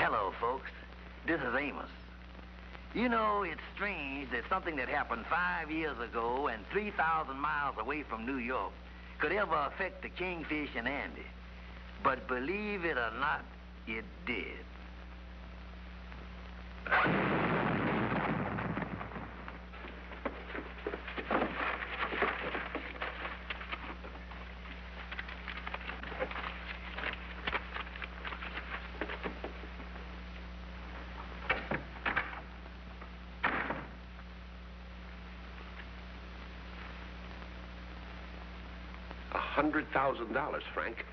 Hello, folks. This is Amos. You know, it's strange that something that happened 5 years ago and 3,000 miles away from New York could ever affect the Kingfish and Andy. But believe it or not, it did. $100,000, Frank.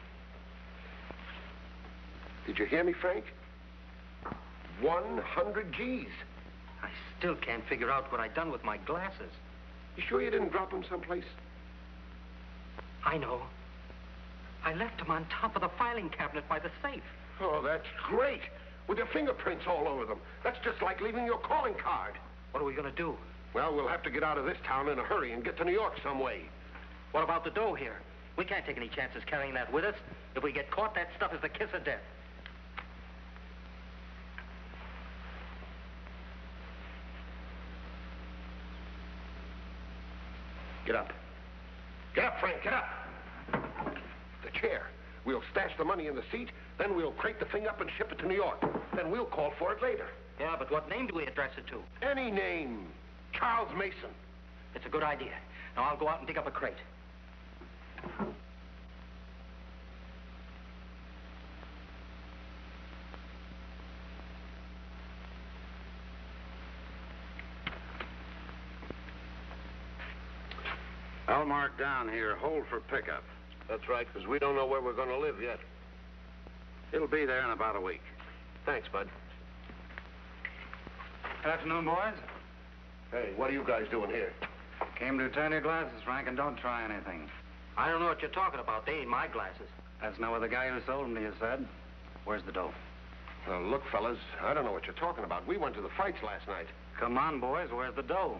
Did you hear me, Frank? 100 G's. I still can't figure out what I done with my glasses. You sure you didn't drop them someplace? I know. I left them on top of the filing cabinet by the safe. Oh, that's great. With your fingerprints all over them. That's just like leaving your calling card. What are we going to do? Well, we'll have to get out of this town in a hurry and get to New York some way. What about the dough here? We can't take any chances carrying that with us. If we get caught, that stuff is the kiss of death. Get up. Get up, Frank, get up. The chair. We'll stash the money in the seat, then we'll crate the thing up and ship it to New York. Then we'll call for it later. Yeah, but what name do we address it to? Any name. Charles Mason. It's a good idea. Now, I'll go out and dig up a crate. I'll mark down here, hold for pickup. That's right, because we don't know where we're going to live yet. It'll be there in about a week. Thanks, Bud. Good afternoon, boys. Hey, what are you guys doing here? Came to turn your glasses, Frank, and don't try anything. I don't know what you're talking about. They ain't my glasses. That's not what the guy who sold them to you said. Where's the dough? Well, look, fellas, I don't know what you're talking about. We went to the fights last night. Come on, boys, where's the dough?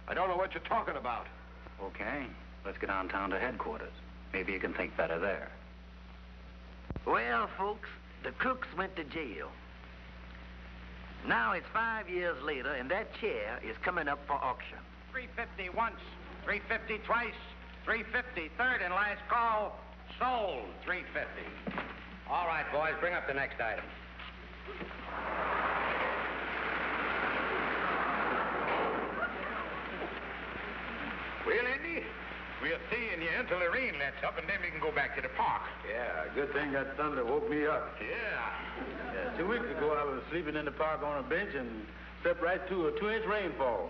I don't know what you're talking about. Okay, let's get downtown to headquarters. Maybe you can think better there. Well, folks, the crooks went to jail. Now it's 5 years later, and that chair is coming up for auction. $350 once, $350 twice, $350 third and last call. Sold, $350. All right, boys, bring up the next item. Well, Andy, we'll stay in here until the rain lets up, and then we can go back to the park. Yeah, good thing that thunder woke me up. Yeah. 2 weeks ago, I was sleeping in the park on a bench and stepped right to a 2-inch rainfall.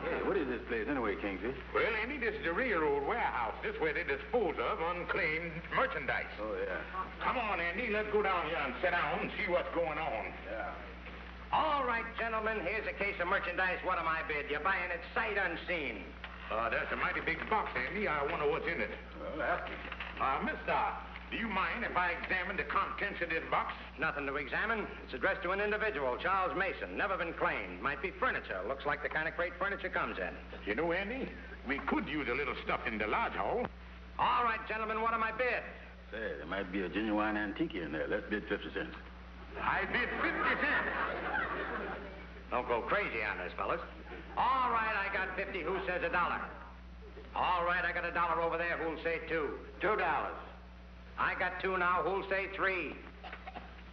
Hey, what is this place anyway, Kingfish? Well, Andy, this is the railroad warehouse. This is where they dispose of unclaimed merchandise. Oh, yeah. Come on, Andy, let's go down here and sit down and see what's going on. Yeah. All right, gentlemen, here's a case of merchandise. What am I bid? You're buying it sight unseen. That's a mighty big box, Andy. I wonder what's in it. Well, ask him. Mister, do you mind if I examine the contents of this box? Nothing to examine. It's addressed to an individual, Charles Mason. Never been claimed. Might be furniture. Looks like the kind of crate furniture comes in. You know, Andy, we could use a little stuff in the lodge hall. All right, gentlemen, what am I bid? Say, there might be a genuine antique in there. Let's bid 50 cents. I bid 50 cents. Don't go crazy on this, fellas. All right, I got 50. Who says $1? All right, I got $1 over there. Who'll say 2? $2. I got 2 now. Who'll say 3?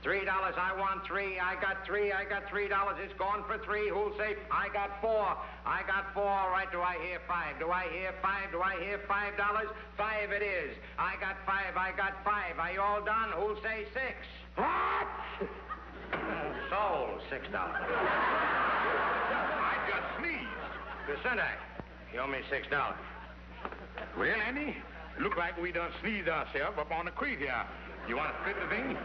$3. I want 3. I got 3. I got $3. It's gone for 3. Who'll say? I got 4. I got 4. All right, do I hear 5? Do I hear 5? Do I hear $5? 5 it is. I got 5. I got 5. Are you all done? Who'll say 6? What? Sold, $6. I just sneezed. Vicente, you owe me $6. Well, Andy, look like we done sneezed ourselves up on the crate here. You want to split the thing?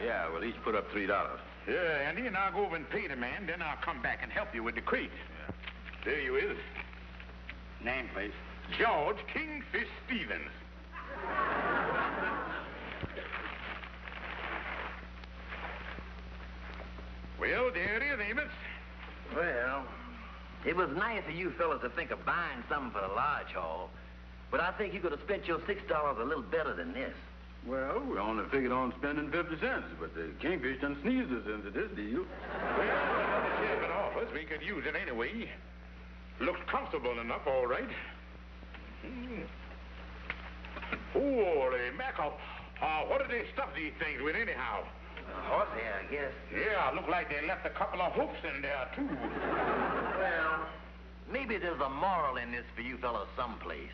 Yeah, we'll each put up $3. Yeah, Andy, and I'll go over and pay the man, then I'll come back and help you with the crate. Yeah. There you is. Name, please. George Kingfish Stevens. Well, there it is, Amos. Well, it was nice of you fellas to think of buying something for the lodge hall, but I think you could have spent your $6 a little better than this. Well, we only figured on spending 50 cents, but the Kingfish done sneezed us into this deal. Well, the chairman offers we could use it anyway. Looks comfortable enough, all right. Holy mackerel. What do they stuff these things with anyhow? Horsehair, I guess. Yeah, look like they left a couple of hoofs in there, too. Well, maybe there's a moral in this for you fellows someplace.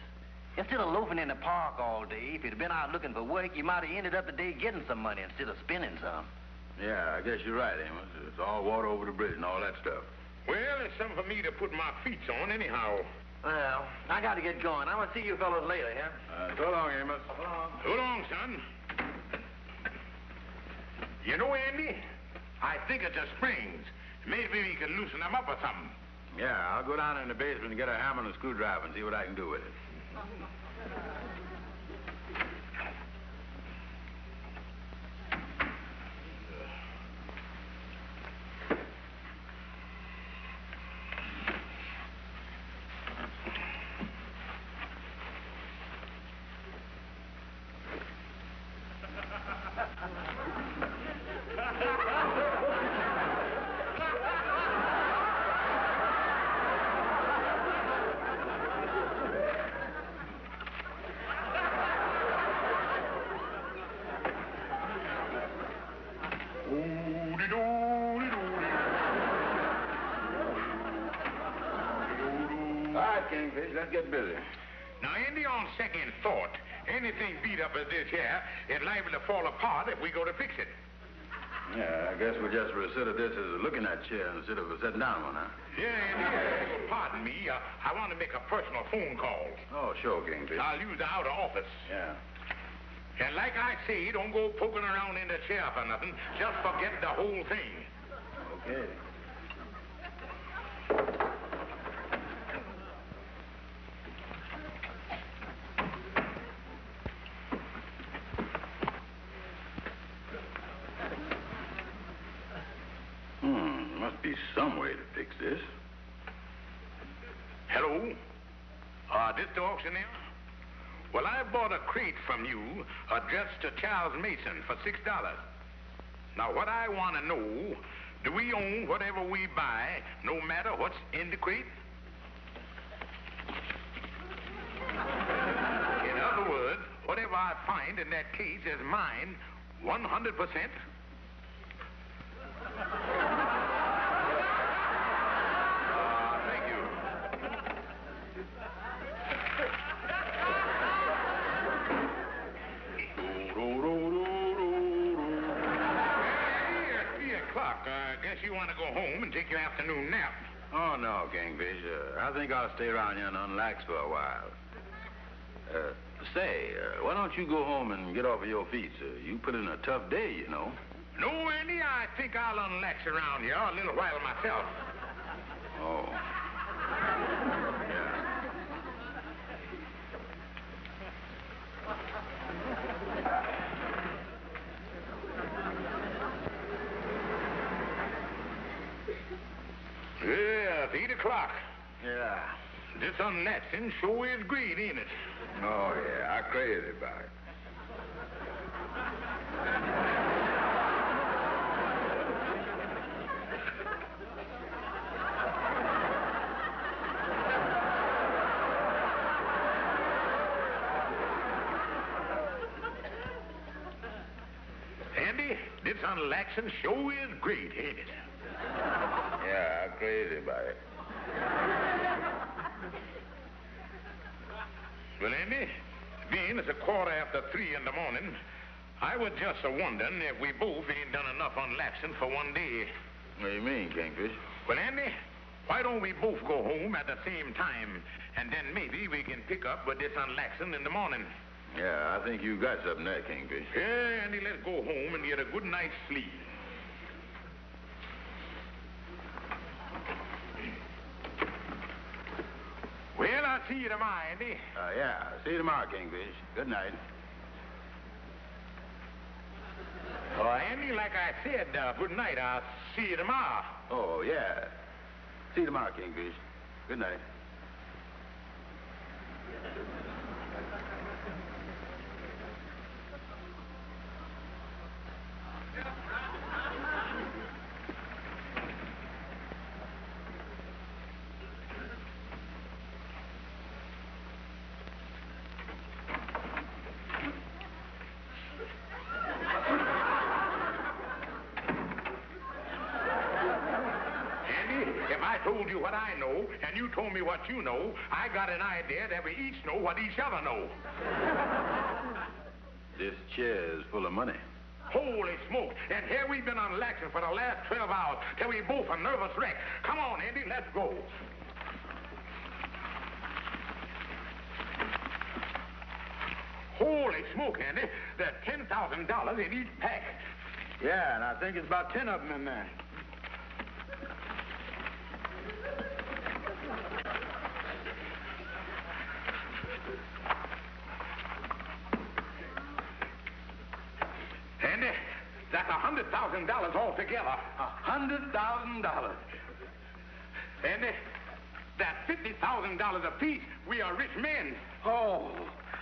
Instead of loafing in the park all day, if you'd been out looking for work, you might have ended up the day getting some money instead of spending some. Yeah, I guess you're right, Amos. It's all water over the bridge and all that stuff. Well, it's something for me to put my feet on anyhow. Well, I got to get going. I want to see you fellows later, yeah? So long, Amos. So long. So long, son. You know, Andy, I think it's the springs. Maybe we could loosen them up or something. Yeah, I'll go down in the basement and get a hammer and a screwdriver and see what I can do with it. Kingfish, let's get busy. Now, Andy, on second thought, anything beat up as this here is liable to fall apart if we go to fix it. Yeah, I guess we'll just consider this as a looking at chair instead of a sitting down one, huh? Yeah, Andy, pardon me. I want to make a personal phone call. Oh, sure, Kingfish. I'll use the outer office. Yeah. And like I say, don't go poking around in the chair for nothing. Just forget the whole thing. Okay. Must be some way to fix this. Hello? This the auctioneer? Well, I bought a crate from you addressed to Charles Mason for $6. Now, what I want to know, do we own whatever we buy, no matter what's in the crate? In other words, whatever I find in that case is mine 100%? Thank you. It's 3 o'clock. I guess you want to go home and take your afternoon nap. Oh, no, Kingfish. I think I'll stay around here and unlax for a while. Say, why don't you go home and get off of your feet, sir? You put in a tough day, you know. No, Andy, I think I'll unlax around here a little while myself. Oh. Yeah. Yeah, it's 8 o'clock. Yeah. This unlaxing sure is great, ain't it? Oh, yeah. I'm crazy about it. Andy, this unlaxing sure is great, ain't it? Yeah, I'm crazy about it. Well, Andy, being it's 3:15 in the morning, I was just wondering if we both ain't done enough unlaxing for one day. What do you mean, Kingfish? Well, Andy, why don't we both go home at the same time, and then maybe we can pick up with this unlaxing in the morning. Yeah, I think you got something there, Kingfish. Yeah, Andy, let's go home and get a good night's sleep. Well, I'll see you tomorrow, Andy. Yeah. See you tomorrow, Kingfish. Good night. Andy, like I said, good night. I'll see you tomorrow. Oh, yeah. See you tomorrow, Kingfish. Good night. you what I know, and you told me what you know, I got an idea that we each know what each other know. This chair is full of money. Holy smoke. And here we've been on Laxon for the last 12 hours till we both are nervous wreck. Come on, Andy, let's go. Holy smoke, Andy. There's $10,000 in each pack. Yeah, and I think it's about 10 of them in there. Andy, that's $100,000 altogether. $100,000. Andy, that's $50,000 apiece. We are rich men. Oh,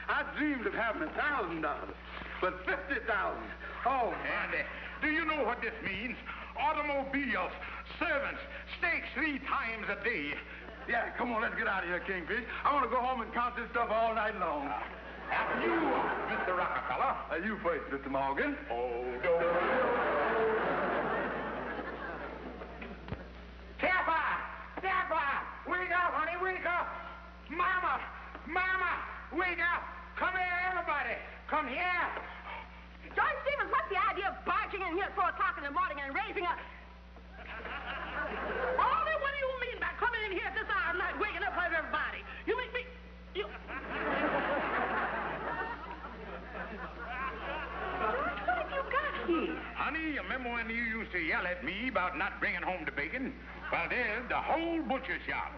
I dreamed of having $1,000, but $50,000. Oh, Andy, do you know what this means? Automobiles, servants, steaks 3 times a day. yeah, come on, let's get out of here, Kingfish. I want to go home and count this stuff all night long. After you, Mr. Rockefeller. You first, Mr. Morgan. Hold on. Sapphire! Wake up, honey, wake up! Mama! Wake up! Come here, everybody! Come here! George Stevens, what's the idea of barging in here at 4 o'clock in the morning and raising up? Only what do you mean by coming in here at this hour of night, waking up everybody? You mean me? You... George, what have you got here? Honey, you remember when you used to yell at me about not bringing home the bacon? Well, there's the whole butcher shop.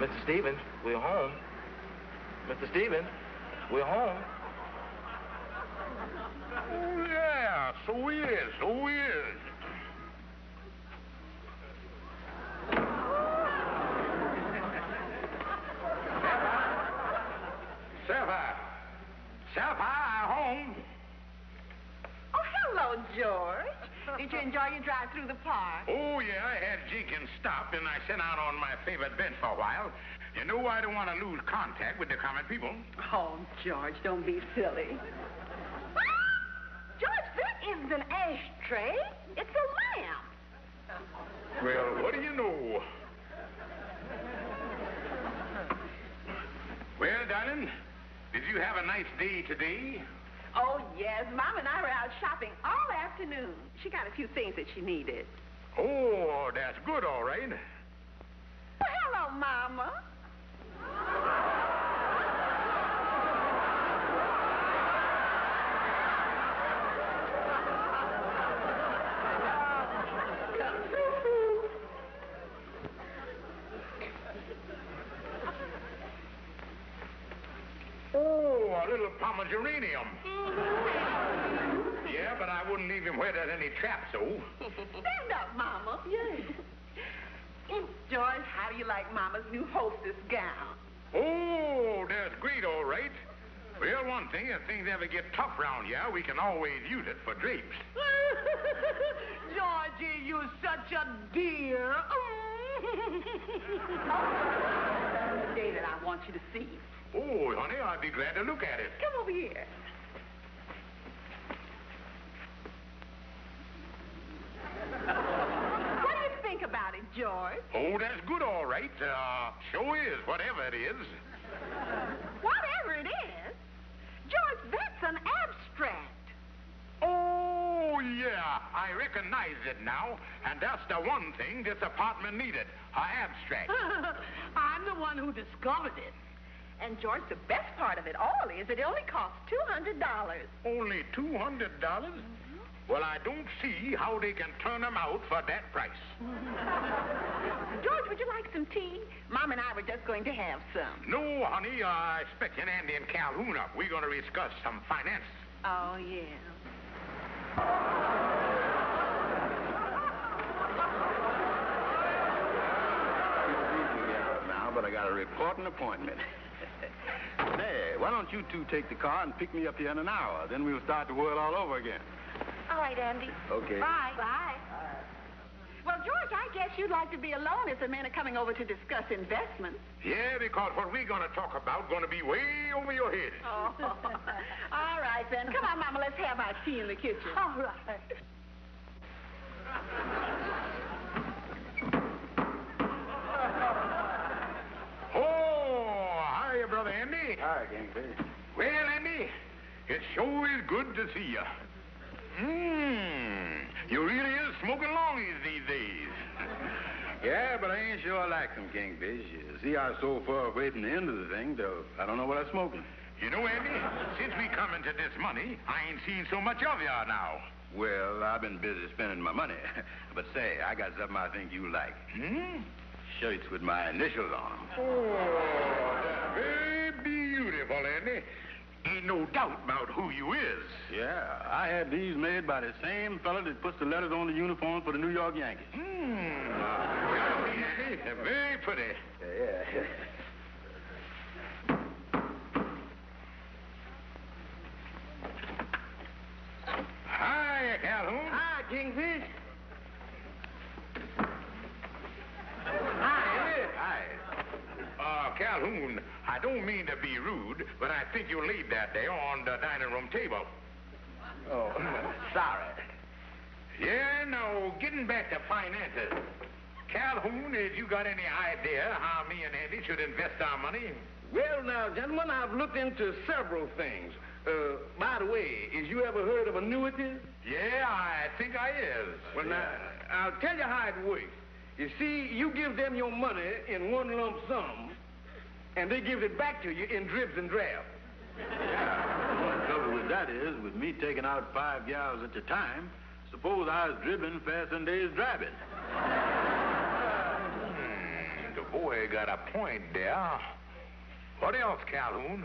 Mr. Stevens, we're home. Mr. Stevens, we're home. Oh, yeah, so he is. Sapphire, home. Oh, hello, George. Did you enjoy your drive through the park? Oh, yeah, I had Jenkins stopped, and I sat out on my favorite bench for a while. You know, I don't want to lose contact with the common people. Oh, George, don't be silly. George, that isn't an ashtray. It's a lamp. Well, what do you know? Well, darling, did you have a nice day today? Oh, yes. Mom and I were out shopping all afternoon. She got a few things that she needed. Oh, that's good, all right. Well, hello, Mama. Oh, a little pomeranium. Yeah, but I wouldn't leave him where there's any trap, so. Stand up, Mama. Yes. George, how do you like Mama's new hostess gown? Oh, that's great, all right. Well, one thing, if things ever get tough round here, we can always use it for drapes. Georgie, you're such a dear. The day that I want you to see. Oh, honey, I'd be glad to look at it. Come over here. What do you think about it, George? Oh, that's good, all right. Sure is, whatever it is. Whatever it is? George, that's an abstract. Oh, yeah, I recognize it now. And that's the one thing this apartment needed, an abstract. I'm the one who discovered it. And, George, the best part of it all is it only costs $200. Only $200? Well, I don't see how they can turn them out for that price. George, would you like some tea? Mom and I were just going to have some. No, honey, I expect Andy and Calhoun up. We're going to discuss some finance. Oh, yeah. Now, but I got a reporting appointment. why don't you two take the car and pick me up here in an hour? Then we'll start the world all over again. All right, Andy. Okay. Bye. Bye. Well, George, I guess you'd like to be alone if the men are coming over to discuss investments. Yeah, because what we're going to talk about going to be way over your head. Oh. All right, then. Come on, Mama, let's have our tea in the kitchen. All right. Oh, hiya, Brother Andy. Hi, Kingfish. Well, Andy, it sure is good to see you. You really is smoking longies these days. Yeah, but I ain't sure I like some Kingfish. You see, I'm so far away from the end of the thing, though I don't know what I'm smoking. You know, Andy, since we come into this money, I ain't seen so much of you now. Well, I've been busy spending my money. But say, I got something I think you like. Shirts with my initials on them. Oh, that's very beautiful, Andy. Ain't no doubt about who you is. Yeah, I had these made by the same fella that puts the letters on the uniform for the New York Yankees. Andy, they're very pretty. Yeah. Hi, Calhoun. Hi, Kingfish. Calhoun, I don't mean to be rude, but I think you laid that there on the dining room table. Oh, sorry. Yeah, no, getting back to finances. Calhoun, have you got any idea how me and Andy should invest our money? Well, now, gentlemen, I've looked into several things. By the way, is you ever heard of annuities? Yeah, I think I is. Well, now, I'll tell you how it works. You see, you give them your money in one lump sum, and they give it back to you in dribs and drabs. Yeah. The trouble with that is, with me taking out 5 gals at a time, suppose I was dribbling faster than they was driving. The boy got a point there. What else, Calhoun?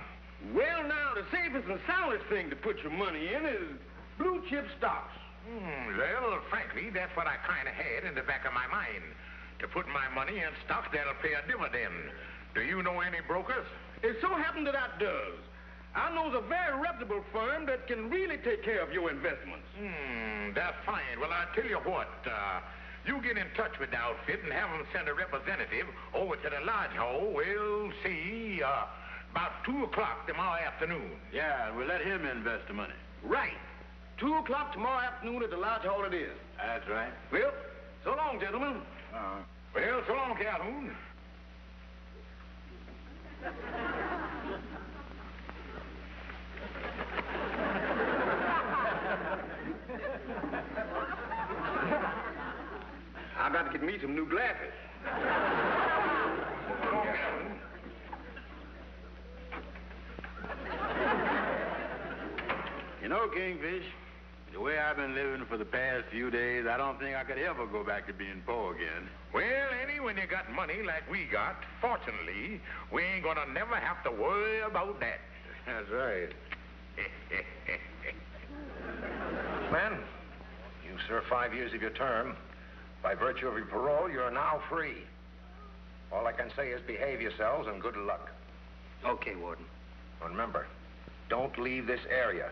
Well, now, the safest and soundest thing to put your money in is blue chip stocks. Well, frankly, that's what I kind of had in the back of my mind. To put my money in stocks that'll pay a dividend. Do you know any brokers? It so happens that I does. I knows a very reputable firm that can really take care of your investments. That's fine. Well, I'll tell you what. You get in touch with the outfit and have them send a representative over to the lodge hall. We'll see, about 2 o'clock tomorrow afternoon. Yeah, we'll let him invest the money. Right. 2 o'clock tomorrow afternoon at the lodge hall it is. That's right. Well, so long, gentlemen. Well, so long, Calhoun. I got to get me some new glasses. You know, Kingfish, the way I've been living for the past few days, I don't think I could ever go back to being poor again. Well, Annie, when you got money like we got, fortunately, we ain't gonna never have to worry about that. That's right. Men, you served 5 years of your term. By virtue of your parole, you're now free. All I can say is behave yourselves and good luck. Okay, Warden. Remember, don't leave this area.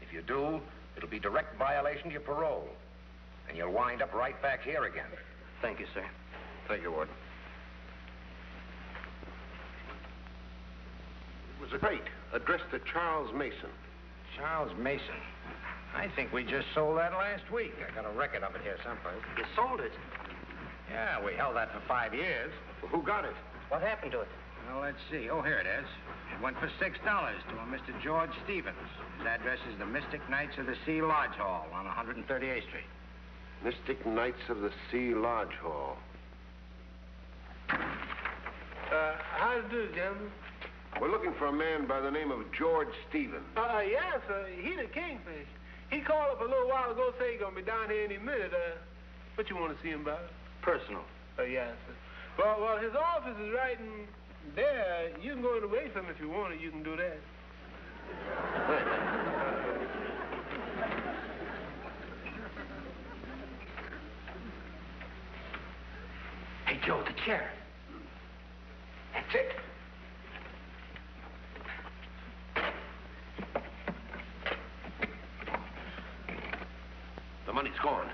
If you do, it'll be direct violation to your parole. And you'll wind up right back here again. Thank you, sir. Thank you, Warden. It was a crate addressed to Charles Mason. Charles Mason. I think we just sold that last week. I got a record of it here someplace. You sold it? Yeah, we held that for 5 years. Well, who got it? What happened to it? Well, let's see. Oh, here it is. It went for $6 to a Mr. George Stevens. His address is the Mystic Knights of the Sea Lodge Hall on 138th Street. Mystic Knights of the Sea Lodge Hall. How to do, gentlemen? We're looking for a man by the name of George Stevens. Yes, sir. He the Kingfish. He called up a little while ago, say he's gonna be down here any minute. What you want to see him about? Personal. Yes, sir. Well, his office is right in there. You can go in the way from him if you want it. You can do that. Hey, Joe, the chair. That's it. money's gone.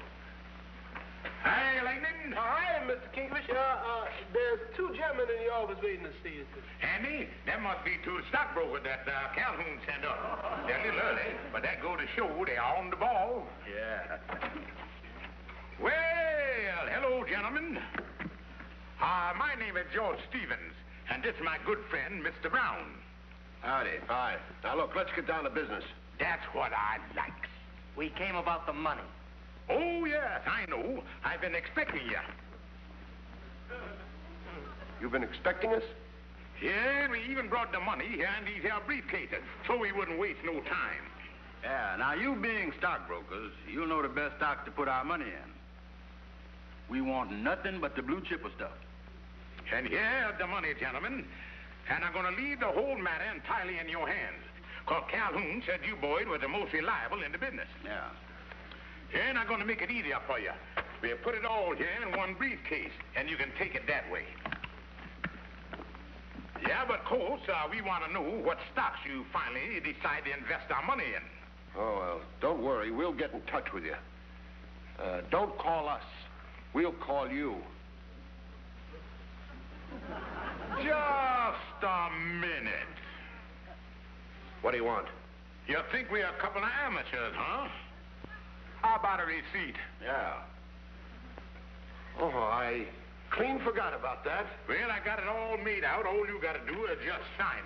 Hi, Lightning. Hi, Mr. Kingfish. There's two gentlemen in the office waiting to see you. Andy, that must be two stockbrokers that Calhoun sent up. They're a little early, but that go to show they're on the ball. Yeah. Well, hello, gentlemen. My name is George Stevens, and this is my good friend, Mr. Brown. Howdy. Hi. Now, look, let's get down to business. That's what I likes. We came about the money. Oh, yes, I know. I've been expecting you. You've been expecting us? Yeah, we even brought the money here in these here briefcases, so we wouldn't waste no time. Yeah, now you being stockbrokers, you'll know the best stocks to put our money in. We want nothing but the blue chipper stuff. And here's the money, gentlemen. And I'm going to leave the whole matter entirely in your hands. Because Calhoun said you boys were the most reliable in the business. Yeah. And I'm going to make it easier for you. We'll put it all here in one briefcase, and you can take it that way. Yeah, but of course, we want to know what stocks you finally decide to invest our money in. Oh, well, don't worry. We'll get in touch with you. Don't call us. We'll call you. Just a minute. What do you want? You think we're a couple of amateurs, huh? How about a receipt? Yeah. Oh, I clean forgot about that. Well, I got it all made out. All you got to do is just sign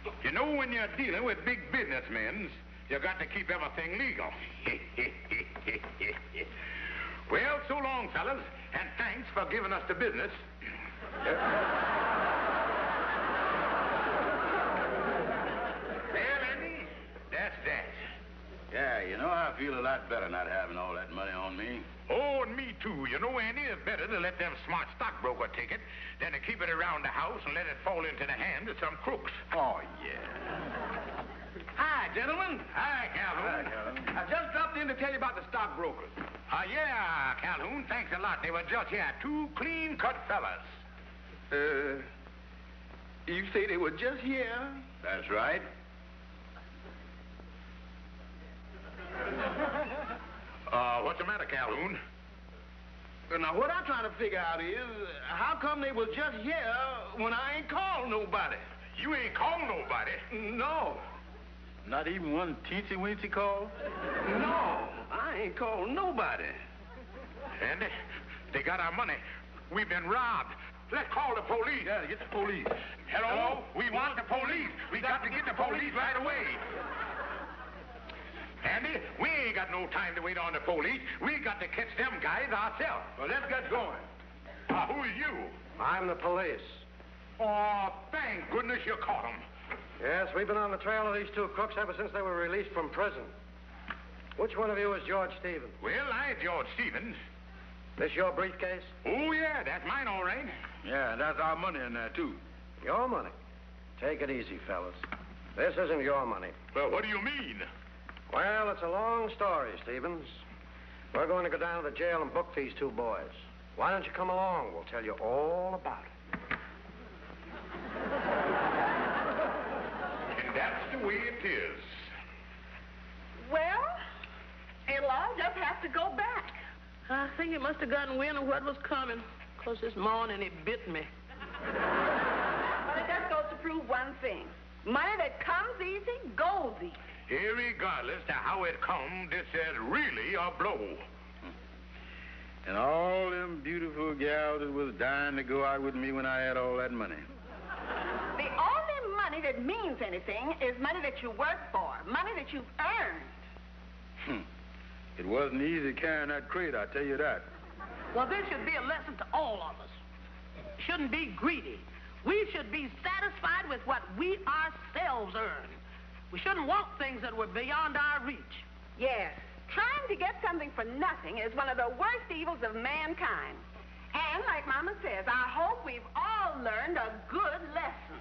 it. You know, when you're dealing with big businessmen, you got to keep everything legal. Well, so long, fellas, and thanks for giving us the business. Well, Andy, that's that. Yeah, you know, I feel a lot better not having all that money on me. Oh, and me too. You know, Andy, it's better to let them smart stockbroker take it than to keep it around the house and let it fall into the hands of some crooks. Oh, yeah. Hi, gentlemen. Hi, Calhoun. I just dropped in to tell you about the stockbrokers. Yeah, Calhoun, thanks a lot. They were just here. Two clean-cut fellas. You say they were just here? That's right. What's the matter, Calhoun? Now, what I'm trying to figure out is, how come they was just here when I ain't called nobody? You ain't called nobody. No. Not even one teensy-weensy call? No, I ain't called nobody. Andy, they got our money. We've been robbed. Let's call the police. Yeah, get the police. Hello? We want the police. We got to get the police right away. Andy, we ain't got no time to wait on the police. We got to catch them guys ourselves. Well, let's get going. Who are you? I'm the police. Oh, thank goodness you caught them. Yes, we've been on the trail of these two crooks ever since they were released from prison. Which one of you is George Stevens? Well, I'm George Stevens. This your briefcase? Oh, yeah, that's mine, all right. Yeah, and that's our money in there, too. Your money. Take it easy, fellas. This isn't your money. Well, what do you mean? Well, it's a long story, Stevens. We're going to go down to the jail and book these two boys. Why don't you come along? We'll tell you all about it. And that's the way it is. Well, it'll all just have to go back. I think he must have gotten wind of what was coming, 'cause this morning he bit me. But it just goes to prove one thing. Money that comes easy, goes easy. Irregardless to how it come, this is really a blow. And all them beautiful gals that was dying to go out with me when I had all that money. The only money that means anything is money that you work for, money that you've earned. It wasn't easy carrying that crate, I tell you that. Well, this should be a lesson to all of us. Shouldn't be greedy. We should be satisfied with what we ourselves earn. We shouldn't want things that were beyond our reach. Yes, trying to get something for nothing is one of the worst evils of mankind. And like Mama says, I hope we've all learned a good lesson.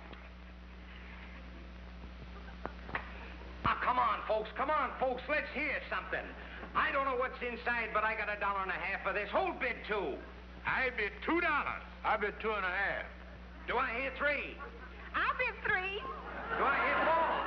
Come on, folks. Come on, folks. Let's hear something. I don't know what's inside, but I got $1.50 for this. Who'll bid $2? I bid $2. I bet 2.5. Do I hear $3? I bid $3. Do I hear $4?